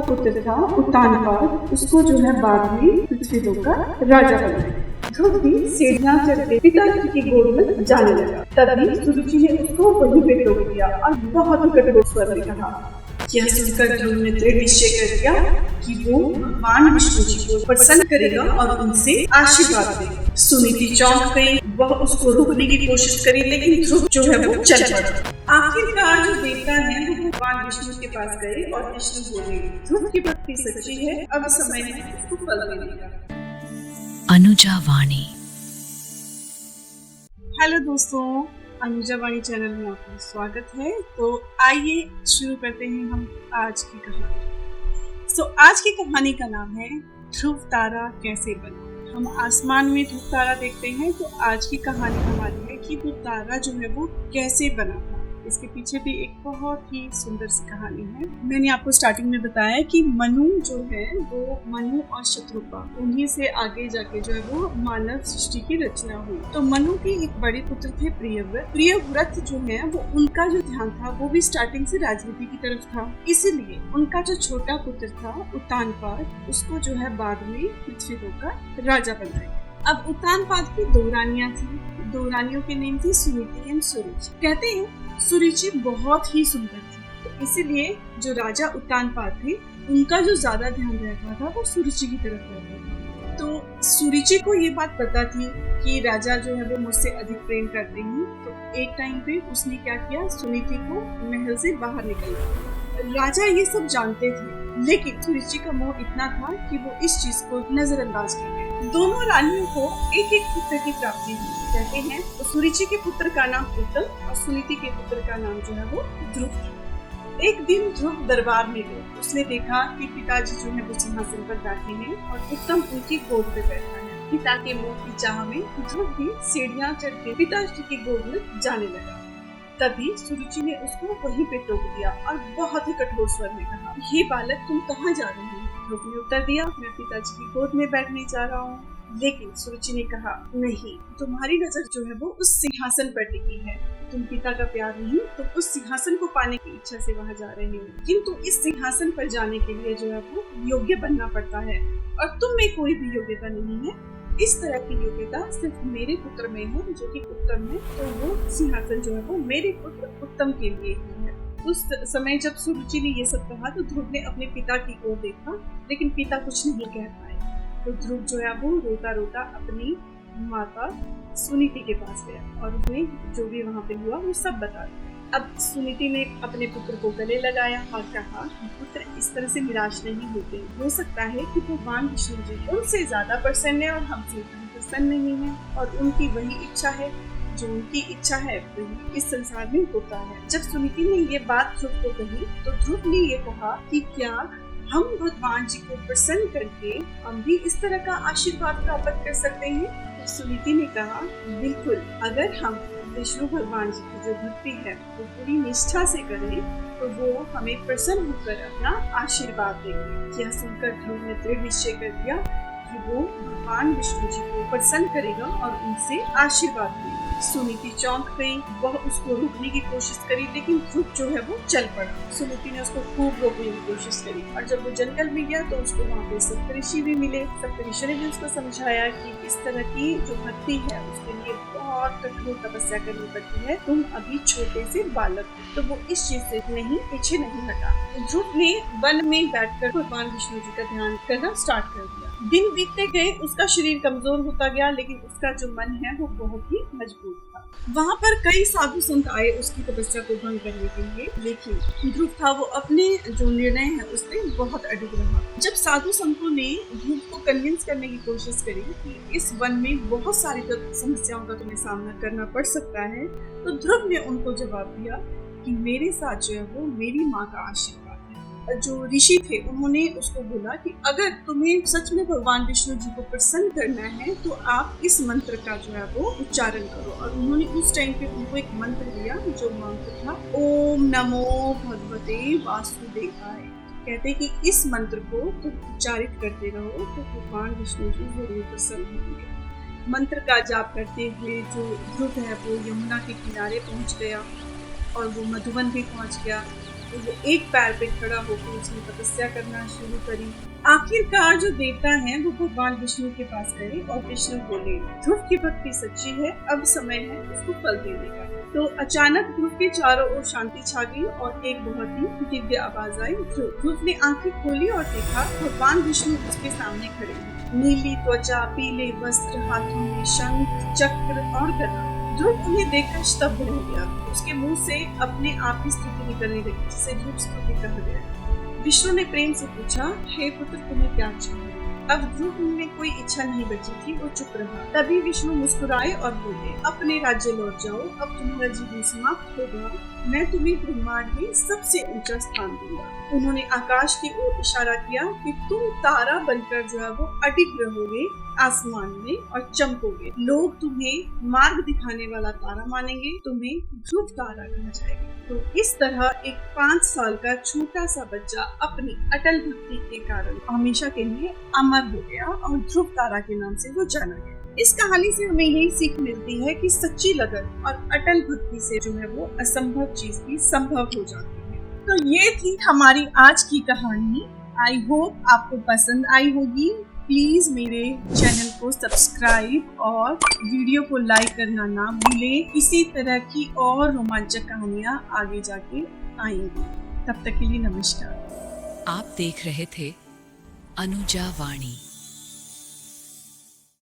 पुत्र था उत्तानपाद, उसको जो है बाद में पृथ्वी लोक का राजा बनाया। ध्रुव भी सीढ़ियां चढ़ते पिताजी की गोद में जाने लगा। तभी सुरुचि ने उसको वहीं पे रोक दिया और बहुत ही कठोर स्वर में कहा। यह सुनकर ध्रुव ने दृढ़ निश्चय कर दिया कि वो भगवान विष्णु जी को प्रसन्न करेगा और उनसे आशीर्वाद देगा। सुनीति चौंक गई, वह उसको रोकने की कोशिश करी, लेकिन ध्रुव जो है वो चल पड़ा। आखिरकार जो देवता है वो भगवान विष्णु के पास गए और विष्णु बोले, ध्रुव की भक्ति सच्ची है, अब समय है उसको फल देने का। अनुजा वाणी। हेलो दोस्तों, अनुजा वाणी चैनल में आपका स्वागत है। तो आइए शुरू करते हैं हम आज की कहानी। आज की कहानी का नाम है ध्रुव तारा कैसे बना। हम आसमान में ध्रुव तारा देखते हैं, तो आज की कहानी हमारी है कि वो तारा जो है वो कैसे बना था। इसके पीछे भी एक बहुत ही सुंदर सी कहानी है। मैंने आपको स्टार्टिंग में बताया कि मनु जो है वो मनु और शत्रुपा, उन्हीं से आगे जाके जो है वो मानव सृष्टि की रचना हुई। तो मनु के एक बड़े पुत्र थे प्रियव्रत। प्रियव्रत जो है वो उनका जो ध्यान था वो भी स्टार्टिंग से राजनीति की तरफ था, इसीलिए उनका जो छोटा पुत्र था उत्तानपाद, उसको जो है बाद में पृथ्वी लोक का राजा बनाया। अब उत्तानपाद की दो रानियां थी। दो रानियों के नाम थे सुनीति एवं सुरुचि। कहते हैं सुरुचि बहुत ही सुंदर थी, तो इसीलिए जो राजा उत्तानपाद थे उनका जो ज्यादा ध्यान रहता था वो सुरुचि की तरफ रहता था। तो सुरुचि को ये बात पता थी कि राजा जो है वो मुझसे अधिक प्रेम करते हैं। तो एक टाइम पे उसने क्या किया, सुनीति को महल से बाहर निकला। राजा ये सब जानते थे, लेकिन सुरुचि का मोह इतना था कि वो इस चीज को नजरअंदाज कर गए। दोनों रानियों को एक एक पुत्र की प्राप्ति हुई। कहते हैं तो सुरुचि के पुत्र का नाम उत्तम और सुनीति के पुत्र का नाम जो है वो ध्रुव था। एक दिन ध्रुव दरबार में गए। उसने देखा कि पिताजी जो है वो सिंहासन पर बैठे हैं और उत्तम उनकी गोद पे बैठा है। पिता के मोह की चाह में ध्रुव भी सीढ़ियां चढ़ के पिताजी की गोद में जाने लगा। तभी सुरुचि ने उसको वहीं पे टोक दिया और बहुत ही कठोर स्वर में कहा, ये बालक तुम कहाँ जा रहे हो? ध्रुव ने उत्तर दिया, मैं पिताजी की गोद में बैठने जा रहा हूँ। लेकिन सुरुचि ने कहा, नहीं, तुम्हारी नजर जो है वो उस सिंहासन पर टिकी है। तुम पिता का प्यार नहीं, तुम उस सिंहासन को पाने की इच्छा से वहाँ जा रहे हो, किंतु इस सिंहासन पर जाने के लिए जो है वो योग्य बनना पड़ता है और तुम में कोई भी योग्यता नहीं है। इस तरह की योग्यता सिर्फ मेरे पुत्र में है जो कि उत्तम है, तो वो सिंहासन जो है वो मेरे पुत्र उत्तम के लिए ही है। उस समय जब सुरुचि ने ये सब कहा तो ध्रुव ने अपने पिता की ओर देखा, लेकिन पिता कुछ नहीं कह पाए। तो ध्रुव जो है वो रोता रोता अपनी माता सुनीति के पास गया और उन्हें जो भी वहाँ पे हुआ वो सब बता दिया। अब सुनीति ने अपने पुत्र को गले लगाया और कहा, पुत्र इस तरह से निराश नहीं होते। हो सकता है कि भगवान विष्णु जी उनसे ज्यादा प्रसन्न है और हमसे प्रसन्न नहीं है, और उनकी वही इच्छा है, जो उनकी इच्छा है वही इस संसार में होता है। जब सुनीति ने ये बात ध्रुव को कही तो ध्रुव ने ये कहा कि क्या हम भगवान जी को प्रसन्न करके हम भी इस तरह का आशीर्वाद प्राप्त कर सकते हैं? तो सुनीति ने कहा, बिल्कुल, अगर हम विष्णु भगवान जी की जो भक्ति है वो पूरी निष्ठा से करें तो वो हमें प्रसन्न होकर अपना आशीर्वाद देंगे। यह सुनकर ध्रुव ने दृढ़ निश्चय कर दिया कि वो भगवान विष्णु जी को प्रसन्न करेगा और उनसे आशीर्वाद देगा। सुनीति चौंक गई, वह उसको रोकने की कोशिश करी, लेकिन ध्रुव जो है वो चल पड़ा। सुनीति ने उसको खूब रोकने की कोशिश करी और जब वो जंगल में गया तो उसको वहाँ पे सप्तऋषि भी मिले। सप्तऋषि ने भी उसको समझाया कि इस तरह की जो भक्ति है उसके लिए बहुत कठोर तपस्या करनी पड़ती है, तुम अभी छोटे से बालक हो। तो वो इस चीज से नहीं पीछे नहीं हटा। ध्रुव ने वन में बैठकर भगवान विष्णु जी का ध्यान करना स्टार्ट कर दिया। दिन बीतते गए, उसका शरीर कमजोर होता गया, लेकिन उसका जो मन है वो बहुत ही मजबूत था। वहाँ पर कई साधु संत आए उसकी तपस्या को भंग करने के लिए, लेकिन ध्रुव था वो अपने जो निर्णय है उससे बहुत अडिग रहा। जब साधु संतों ने ध्रुव को कन्विंस करने की कोशिश करी कि इस वन में बहुत सारी समस्याओं का तुम्हें सामना करना पड़ सकता है, तो ध्रुव ने उनको जवाब दिया कि मेरे साथ जो है वो मेरी माँ का आशीर्वाद। जो ऋषि थे उन्होंने उसको बोला कि अगर तुम्हें सच में भगवान विष्णु जी को प्रसन्न करना है तो आप इस मंत्र का जो है वो उच्चारण करो। और उन्होंने उस टाइम पे उनको एक मंत्र दिया, जो मंत्र था ओम नमो भगवते वासुदेवाय। कहते कि इस मंत्र को तुम उच्चारित करते रहो तो भगवान विष्णु जी जरूर प्रसन्न होंगे। मंत्र का जाप करते हुए जो ध्रुव है वो यमुना के किनारे पहुंच गया और वो मधुवन भी पहुंच गया। तो वो एक पैर पे खड़ा होकर उसने तपस्या करना शुरू करी। आखिरकार जो देवता हैं वो भगवान विष्णु के पास गए और विष्णु बोले, ध्रुव की भक्ति सच्ची है, अब समय है उसको फल देने का। तो अचानक ध्रुव के चारों ओर शांति छा गई और एक बहुत ही दिव्य आवाज आई, ध्रुव ने आंखें खोली और देखा भगवान विष्णु उसके सामने खड़े हैं। नीली त्वचा, पीले वस्त्र, हाथों में शंख, चक्र और गदा। ध्रुव उन्हें देखकर स्तब्ध रह गया। उसके मुंह से अपने आप की स्तुति निकलने लगी, जिसे ध्रुव स्तुति कहा गया। विष्णु ने प्रेम से पूछा, हे पुत्र, तुम्हें क्या चाहिए? अब ध्रुव में कोई इच्छा नहीं बची थी, वो चुप रहा। तभी विष्णु मुस्कुराए और बोले, अपने राज्य लौट जाओ, अब तुम्हारा जीवन समाप्त होगा, मैं तुम्हें ब्रह्मांड में सबसे ऊंचा स्थान दूंगा। उन्होंने आकाश की ओर इशारा किया कि तुम तारा बनकर जो है वो अडिग रहोगे आसमान में और चमकोगे। लोग तुम्हें मार्ग दिखाने वाला तारा मानेंगे, तुम्हें ध्रुव तारा कहा जाएगा। तो इस तरह एक 5 साल का छोटा सा बच्चा अपनी अटल भक्ति के कारण हमेशा के लिए अमर हो गया और ध्रुव तारा के नाम से वो जाना गया। इस कहानी से हमें यही सीख मिलती है कि सच्ची लगन और अटल भक्ति से जो है वो असंभव चीज भी संभव हो जाती है। तो ये थी हमारी आज की कहानी। आई होप आपको पसंद आई होगी। प्लीज मेरे चैनल को सब्सक्राइब और वीडियो को लाइक करना ना भूलें। इसी तरह की और रोमांचक कहानियाँ आगे जाके आएंगी। तब तक के लिए नमस्कार। आप देख रहे थे अनुजा वाणी।